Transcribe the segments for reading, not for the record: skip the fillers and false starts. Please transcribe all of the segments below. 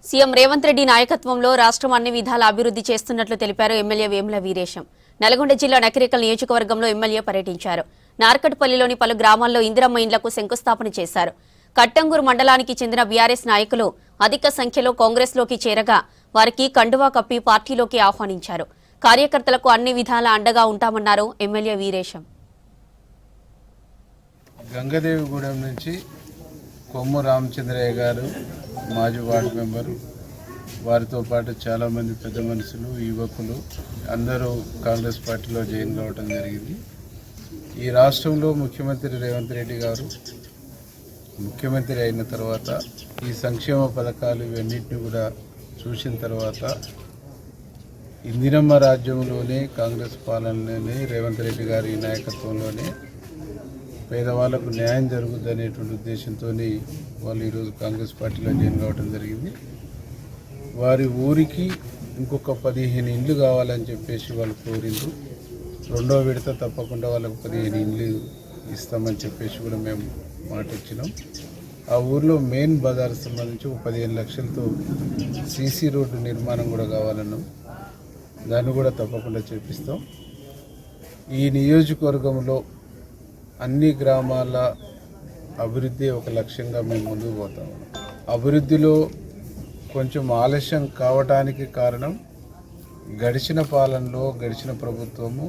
CM Revanth Reddy నాయకత్వంలో రాష్ట్రం అన్ని విధాల అభివృద్ధి చేస్తున్నట్లు తెలిపారు ఎమ్మెల్యే వేముల వీరేశం. నల్గొండ జిల్లా నకిరేకల్ నియోజకవర్గంలో ఎమ్మెల్యే పర్యటించారు. నార్కట్పల్లిలోని పలు గ్రామాల్లో ఇందిరమ్మ ఇండ్లకు శంకుస్థాపన చేశారు. కట్టంగూరు మండలానికి చెందిన బీఆర్ఎస్ నాయకులు అధిక సంఖ్యలో కాంగ్రెస్లోకి చేరగా వారికి కండువా కప్పి పార్టీలోకి ఆహ్వానించారు. కార్యకర్తలకు అన్ని విధాల అండగా ఉంటామన్నారు ఎమ్మెల్యే వీరేశం. గంగదేవిగూడెం నుంచి కొమ్ము రామచంద్రయ్య గారు మాజీ వార్డు మెంబరు, వారితో పాటు చాలామంది పెద్ద మనుషులు, యువకులు అందరూ కాంగ్రెస్ పార్టీలో జాయిన్ కావడం జరిగింది. ఈ రాష్ట్రంలో ముఖ్యమంత్రి రేవంత్ రెడ్డి గారు ముఖ్యమంత్రి అయిన తర్వాత ఈ సంక్షేమ పథకాలు ఇవన్నింటినీ కూడా చూసిన తర్వాత ఇందిరమ్మ రాజ్యంలోనే కాంగ్రెస్ పాలనలోనే రేవంత్ రెడ్డి గారి నాయకత్వంలోనే పేదవాళ్లకు న్యాయం జరుగుద్ది అనేటువంటి ఉద్దేశంతో వాళ్ళు ఈరోజు కాంగ్రెస్ పార్టీలో జాయిన్ కావడం జరిగింది. వారి ఊరికి ఇంకొక 15 ఇండ్లు కావాలని చెప్పేసి వాళ్ళు కోరిండ్రు. రెండో విడత తప్పకుండా వాళ్ళకు 15 ఇండ్లు ఇస్తామని చెప్పేసి కూడా మేము మాట ఇచ్చినాం. ఆ ఊర్లో మెయిన్ బజార్ సంబంధించి 15 లక్షలతో సీసీ రోడ్డు నిర్మాణం కూడా కావాలన్నాం. దాన్ని కూడా తప్పకుండా చేపిస్తాం. ఈ నియోజకవర్గంలో అన్ని గ్రామాల అభివృద్ధి ఒక లక్ష్యంగా మేము ముందుకు పోతాం. అభివృద్ధిలో కొంచెం ఆలస్యం కావడానికి కారణం గడిచిన పాలనలో గడిచిన ప్రభుత్వము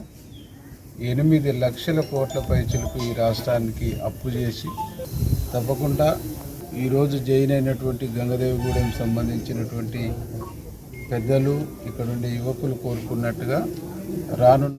8 లక్షల కోట్ల పైచిలకు ఈ రాష్ట్రానికి అప్పు చేసి తప్పకుండా ఈరోజు జాయిన్ అయినటువంటి గంగదేవిగూడెం సంబంధించినటువంటి పెద్దలు ఇక్కడ ఉండే యువకులు కోరుకున్నట్టుగా రానున్న